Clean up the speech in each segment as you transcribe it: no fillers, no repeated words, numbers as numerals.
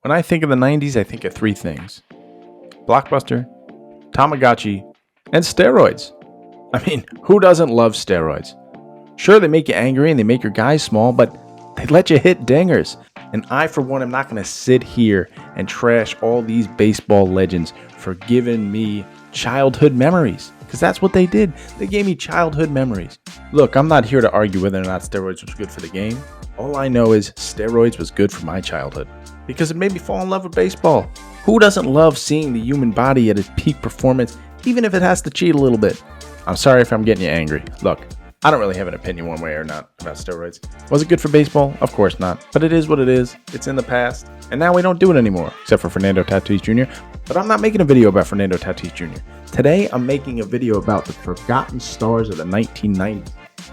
When I think of the 90s, I think of three things: Blockbuster, Tamagotchi, and steroids. I mean, who doesn't love steroids? Sure, they make you angry and they make your guys small, but they let you hit dingers. And I, for one, am not going to sit here and trash all these baseball legends for giving me childhood memories, because that's what they did. They gave me childhood memories. Look, I'm not here to argue whether or not steroids was good for the game. All I know is steroids was good for my childhood because it made me fall in love with baseball. Who doesn't love seeing the human body at its peak performance, even if it has to cheat a little bit? I'm sorry if I'm getting you angry. Look, I don't really have an opinion one way or not about steroids. Was it good for baseball? Of course not. But it is what it is. It's in the past. And now we don't do it anymore, except for Fernando Tatis Jr. But I'm not making a video about Fernando Tatis Jr. Today, I'm making a video about the forgotten stars of the 1990s.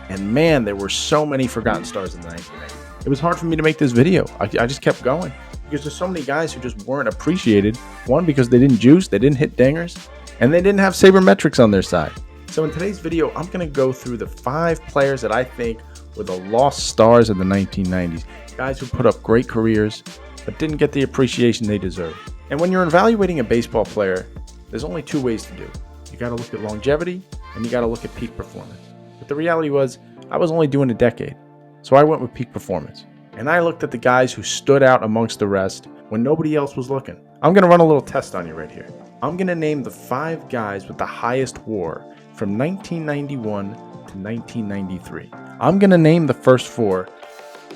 And man, there were so many forgotten stars in the 1990s. It was hard for me to make this video. I just kept going because there's so many guys who just weren't appreciated. One, because they didn't juice, they didn't hit dingers, and they didn't have sabermetrics on their side. So in today's video, I'm going to go through the 5 players that I think were the lost stars of the 1990s. Guys who put up great careers, but didn't get the appreciation they deserve. And when you're evaluating a baseball player, there's only 2 ways to do it. You got to look at longevity, and you got to look at peak performance. But the reality was, I was only doing a decade. So I went with peak performance. And I looked at the guys who stood out amongst the rest when nobody else was looking. I'm going to run a little test on you right here. I'm going to name the 5 guys with the highest WAR from 1991 to 1993. I'm going to name the first 4.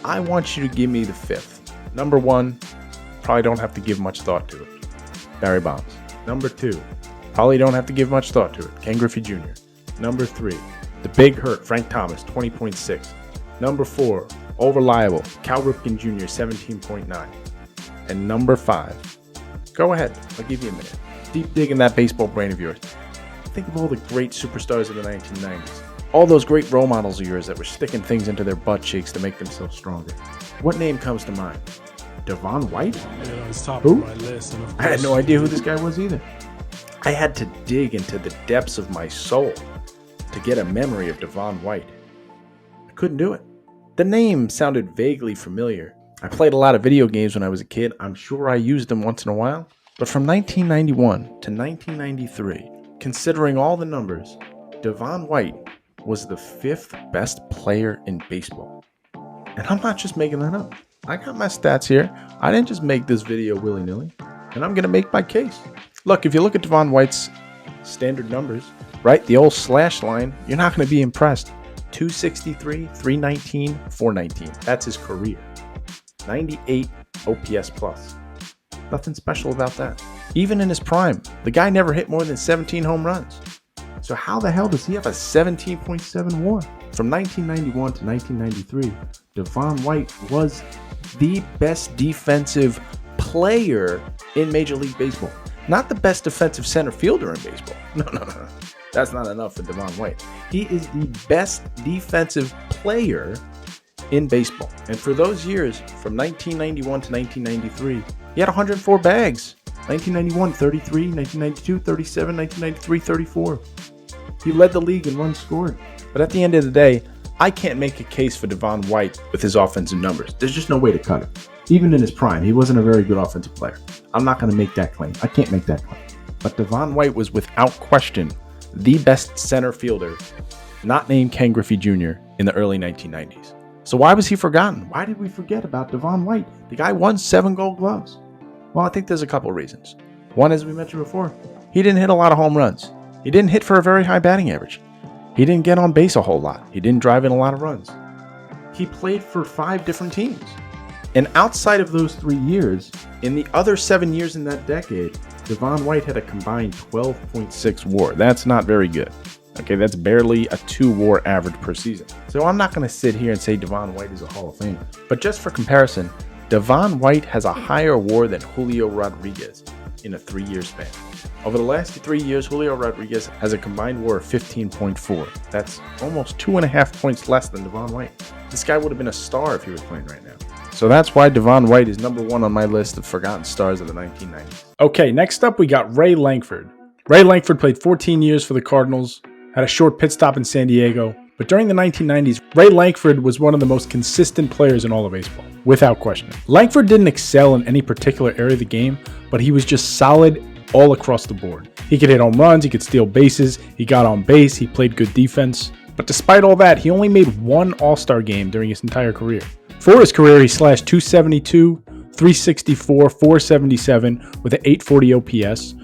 I want you to give me the 5th. Number 1, probably don't have to give much thought to it. Barry Bonds. Number 2, probably don't have to give much thought to it. Ken Griffey Jr. Number 3, the big hurt, Frank Thomas, 20.6. Number 4, all reliable, Cal Ripken Jr., 17.9. And number 5, go ahead, I'll give you a minute. Deep dig in that baseball brain of yours. Think of all the great superstars of the 1990s. All those great role models of yours that were sticking things into their butt cheeks to make themselves stronger. What name comes to mind? Devon White? Yeah, it's top Who? of my list. And of I had course, no idea who this guy was either. I had to dig into the depths of my soul to get a memory of Devon White. I couldn't do it. The name sounded vaguely familiar. I played a lot of video games when I was a kid. I'm sure I used them once in a while. But from 1991 to 1993, considering all the numbers, Devon White was the 5th best player in baseball. And I'm not just making that up. I got my stats here. I didn't just make this video willy-nilly. And I'm going to make my case. Look, if you look at Devon White's standard numbers, right, the old slash line, you're not going to be impressed. 263, 319, 419. That's his career. 98 OPS plus. Nothing special about that. Even in his prime, the guy never hit more than 17 home runs. So how the hell does he have a 17.7 WAR? From 1991 to 1993, Devon White was the best defensive player in Major League Baseball. Not the best defensive center fielder in baseball. No. That's not enough for Devon White. He is the best defensive player in baseball. And for those years, from 1991 to 1993, he had 104 bags. 1991, 33, 1992, 37, 1993, 34. He led the league in runs scored. But at the end of the day, I can't make a case for Devon White with his offensive numbers. There's just no way to cut it. Even in his prime, he wasn't a very good offensive player. I'm not going to make that claim. I can't make that claim. But Devon White was without question the best center fielder, not named Ken Griffey Jr. in the early 1990s. So why was he forgotten? Why did we forget about Devon White? The guy won 7 Gold Gloves. Well, I think there's a couple reasons. One, as we mentioned before, he didn't hit a lot of home runs. He didn't hit for a very high batting average. He didn't get on base a whole lot. He didn't drive in a lot of runs. He played for 5 different teams. And outside of those 3 years, in the other 7 years in that decade, Devon White had a combined 12.6 WAR. That's not very good. Okay, that's barely a 2 WAR average per season. So I'm not going to sit here and say Devon White is a Hall of Famer. But just for comparison, Devon White has a higher WAR than Julio Rodriguez in a 3-year span. Over the last 3 years, Julio Rodriguez has a combined WAR of 15.4. That's almost 2.5 points less than Devon White. This guy would have been a star if he was playing right now. So that's why Devon White is number 1 on my list of forgotten stars of the 1990s. Okay, next up we got Ray Lankford. Ray Lankford played 14 years for the Cardinals, had a short pit stop in San Diego, But during the 1990s, Ray Lankford was one of the most consistent players in all of baseball, without question. Lankford didn't excel in any particular area of the game, but he was just solid all across the board. He could hit home runs, he could steal bases, he got on base, he played good defense. But despite all that, he only made one All-Star game during his entire career. For his career, he slashed .272, .364, .477 with an .840 OPS,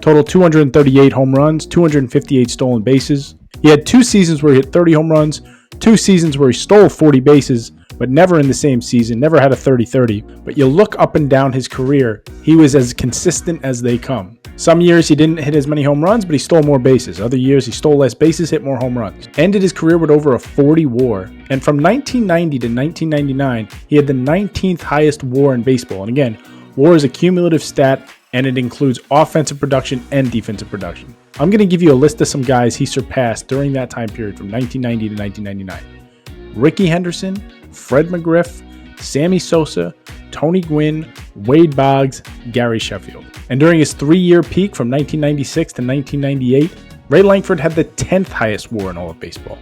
total 238 home runs, 258 stolen bases. He had 2 seasons where he hit 30 home runs, 2 seasons where he stole 40 bases, but never in the same season, never had a 30-30. But you look up and down his career, he was as consistent as they come. Some years he didn't hit as many home runs, but he stole more bases. Other years he stole less bases, hit more home runs. Ended his career with over a 40 WAR. And from 1990 to 1999, he had the 19th highest WAR in baseball. And again, WAR is a cumulative stat, and it includes offensive production and defensive production. I'm going to give you a list of some guys he surpassed during that time period from 1990 to 1999. Rickey Henderson, Fred McGriff, Sammy Sosa, Tony Gwynn, Wade Boggs, Gary Sheffield. And during his 3-year peak from 1996 to 1998, Ray Lankford had the 10th highest WAR in all of baseball,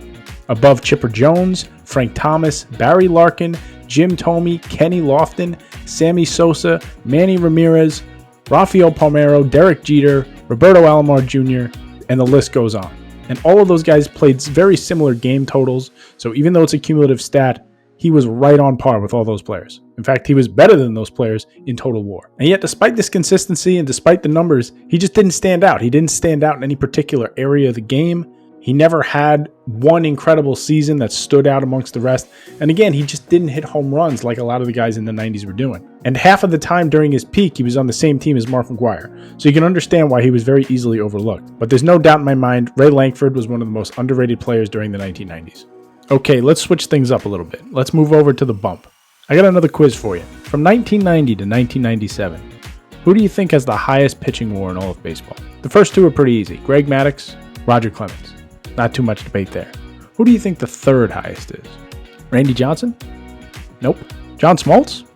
above Chipper Jones, Frank Thomas, Barry Larkin, Jim Thome, Kenny Lofton, Sammy Sosa, Manny Ramirez, Rafael Palmeiro, Derek Jeter, Roberto Alomar Jr., and the list goes on. And all of those guys played very similar game totals, so even though it's a cumulative stat, he was right on par with all those players. In fact, he was better than those players in total WAR. And yet, despite this consistency and despite the numbers, he just didn't stand out. He didn't stand out in any particular area of the game. He never had one incredible season that stood out amongst the rest. And again, he just didn't hit home runs like a lot of the guys in the 90s were doing. And half of the time during his peak, he was on the same team as Mark McGwire. So you can understand why he was very easily overlooked. But there's no doubt in my mind, Ray Lankford was one of the most underrated players during the 1990s. Okay, let's switch things up a little bit. Let's move over to the bump. I got another quiz for you. From 1990 to 1997, who do you think has the highest pitching WAR in all of baseball? The first two are pretty easy. Greg Maddux, Roger Clemens. Not too much debate there. Who do you think the third highest is? Randy Johnson? Nope. John Smoltz?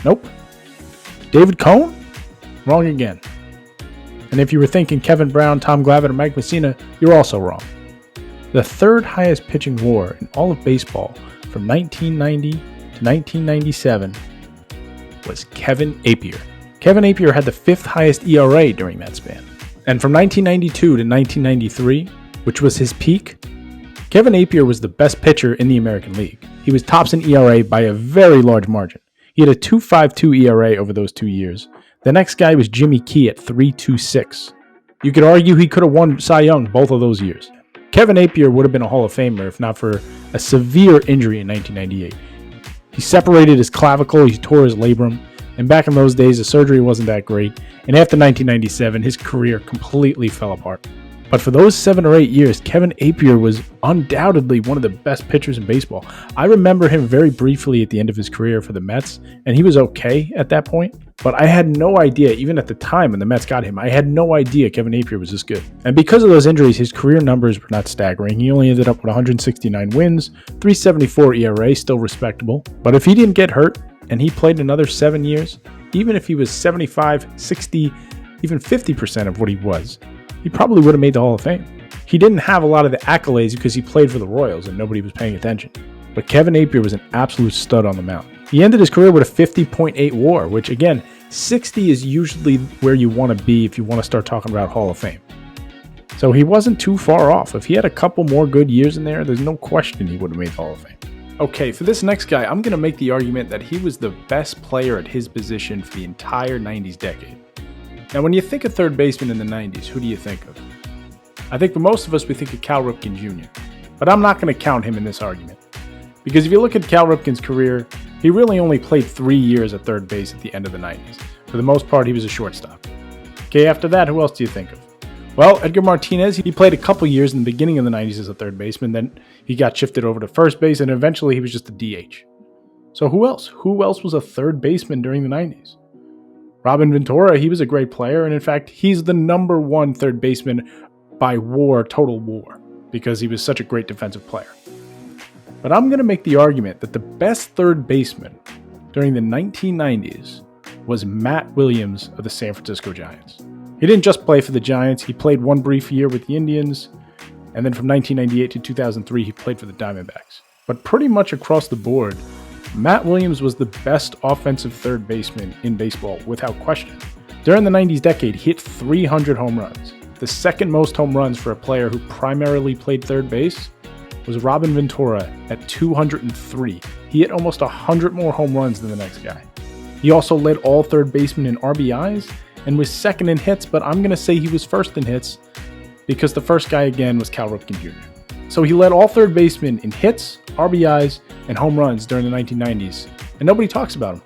Nope. David Cohn? Wrong again. And if you were thinking Kevin Brown, Tom Glavine, or Mike Messina, you're also wrong. The third highest pitching WAR in all of baseball from 1990 to 1997 was Kevin Appier. Kevin Appier had the 5th highest ERA during that span. And from 1992 to 1993, which was his peak, Kevin Appier was the best pitcher in the American League. He was tops in ERA by a very large margin. He had a 2.52 ERA over those 2 years. The next guy was Jimmy Key at 3.26. You could argue he could have won Cy Young both of those years. Kevin Appier would have been a Hall of Famer if not for a severe injury in 1998. He separated his clavicle, he tore his labrum, and back in those days the surgery wasn't that great, and after 1997 his career completely fell apart. But for those 7 or 8 years, Kevin Appier was undoubtedly one of the best pitchers in baseball. I remember him very briefly at the end of his career for the Mets, and he was okay at that point. But I had no idea, even at the time when the Mets got him, I had no idea Kevin Appier was this good. And because of those injuries, his career numbers were not staggering. He only ended up with 169 wins, 3.74 ERA, still respectable. But if he didn't get hurt, and he played another 7 years, even if he was 75, 60, even 50% of what he was, he probably would have made the Hall of Fame. He didn't have a lot of the accolades because he played for the Royals and nobody was paying attention. But Kevin Appier was an absolute stud on the mound. He ended his career with a 50.8 WAR, which again, 60 is usually where you want to be if you want to start talking about Hall of Fame. So he wasn't too far off. If he had a couple more good years in there, there's no question he would have made the Hall of Fame. Okay, for this next guy, I'm going to make the argument that he was the best player at his position for the entire 90s decade. Now, when you think of third baseman in the 90s, who do you think of? I think for most of us, we think of Cal Ripken Jr., but I'm not going to count him in this argument. Because if you look at Cal Ripken's career, he really only played 3 years at third base at the end of the 90s. For the most part, he was a shortstop. Okay, after that, who else do you think of? Well, Edgar Martinez, he played a couple years in the beginning of the 90s as a third baseman, then he got shifted over to first base, and eventually he was just a DH. So who else? Who else was a third baseman during the 90s? Robin Ventura, he was a great player, and in fact, he's the number 1 third baseman by WAR, total WAR, because he was such a great defensive player. But I'm going to make the argument that the best third baseman during the 1990s was Matt Williams of the San Francisco Giants. He didn't just play for the Giants, he played one brief year with the Indians, And then from 1998 to 2003, he played for the Diamondbacks. But pretty much across the board, Matt Williams was the best offensive third baseman in baseball without question. During the 90s decade, he hit 300 home runs. The second most home runs for a player who primarily played third base was Robin Ventura at 203. He hit almost 100 more home runs than the next guy. He also led all third basemen in RBIs and was second in hits, but I'm going to say he was first in hits because the first guy again was Cal Ripken Jr. So he led all third basemen in hits, RBIs, and home runs during the 1990s, and nobody talks about him.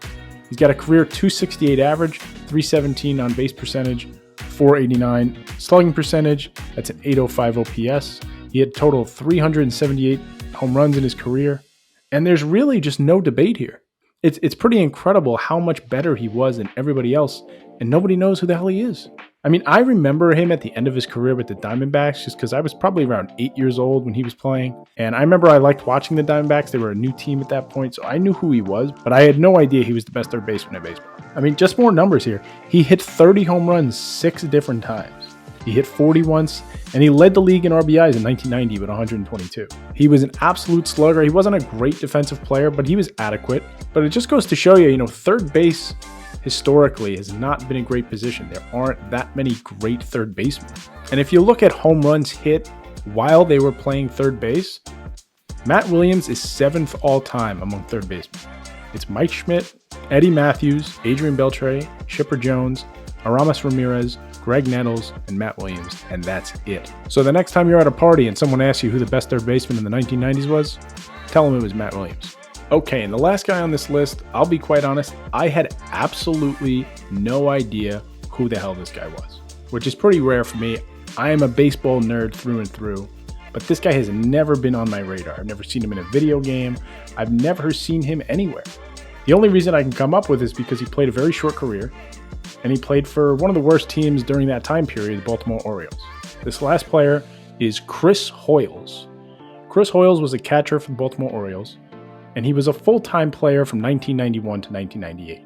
He's got a career 268 average, 317 on base percentage, 489 slugging percentage, that's an 805 OPS. He had a total of 378 home runs in his career, and there's really just no debate here. It's pretty incredible how much better he was than everybody else, and nobody knows who the hell he is. I mean, I remember him at the end of his career with the Diamondbacks just because I was probably around 8 years old when he was playing, and I remember I liked watching the Diamondbacks. They were a new team at that point, so I knew who he was, but I had no idea he was the best third baseman in baseball. I mean, just more numbers here. He hit 30 home runs 6 different times. He hit 40 once, and he led the league in RBIs in 1990 with 122. He was an absolute slugger. He wasn't a great defensive player, but he was adequate. But it just goes to show you, third base historically has not been a great position. There aren't that many great third basemen. And if you look at home runs hit while they were playing third base, Matt Williams is 7th all time among third basemen. It's Mike Schmidt, Eddie Matthews, Adrian Beltre, Chipper Jones, Aramis Ramirez, Greg Nettles, and Matt Williams, and that's it. So the next time you're at a party and someone asks you who the best third baseman in the 1990s was, tell them it was Matt Williams. Okay, and the last guy on this list, I'll be quite honest, I had absolutely no idea who the hell this guy was, which is pretty rare for me. I am a baseball nerd through and through, but this guy has never been on my radar. I've never seen him in a video game. I've never seen him anywhere. The only reason I can come up with is because he played a very short career, and he played for one of the worst teams during that time period, the Baltimore Orioles. This last player is Chris Hoiles. Chris Hoiles was a catcher for the Baltimore Orioles, and he was a full-time player from 1991 to 1998.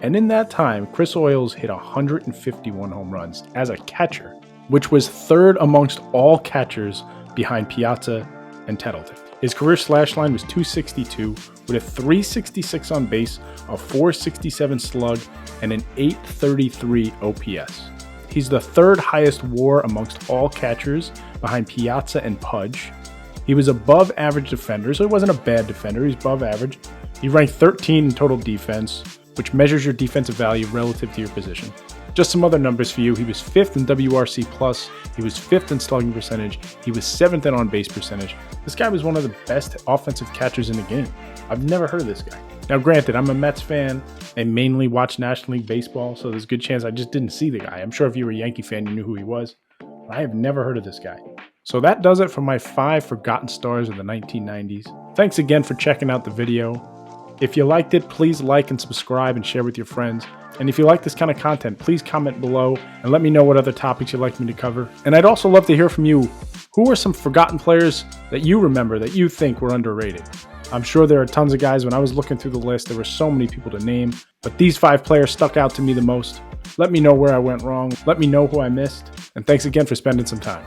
And in that time, Chris Hoiles hit 151 home runs as a catcher, which was third amongst all catchers behind Piazza and Tettleton. His career slash line was .262 with a .366 on base, a .467 slug, and an .833 OPS. He's the third highest WAR amongst all catchers behind Piazza and Pudge. He was above average defender, so he wasn't a bad defender. He's above average. He ranked 13 in total defense, which measures your defensive value relative to your position. Just some other numbers for you. He was 5th in WRC+. He was 5th in slugging percentage. He was 7th in on-base percentage. This guy was one of the best offensive catchers in the game. I've never heard of this guy. Now, granted, I'm a Mets fan and mainly watch National League Baseball, so there's a good chance I just didn't see the guy. I'm sure if you were a Yankee fan, you knew who he was. But I have never heard of this guy. So that does it for my 5 forgotten stars of the 1990s. Thanks again for checking out the video. If you liked it, please like and subscribe and share with your friends. And if you like this kind of content, please comment below and let me know what other topics you'd like me to cover. And I'd also love to hear from you. Who are some forgotten players that you remember that you think were underrated? I'm sure there are tons of guys. When I was looking through the list, there were so many people to name, but these 5 players stuck out to me the most. Let me know where I went wrong. Let me know who I missed. And thanks again for spending some time.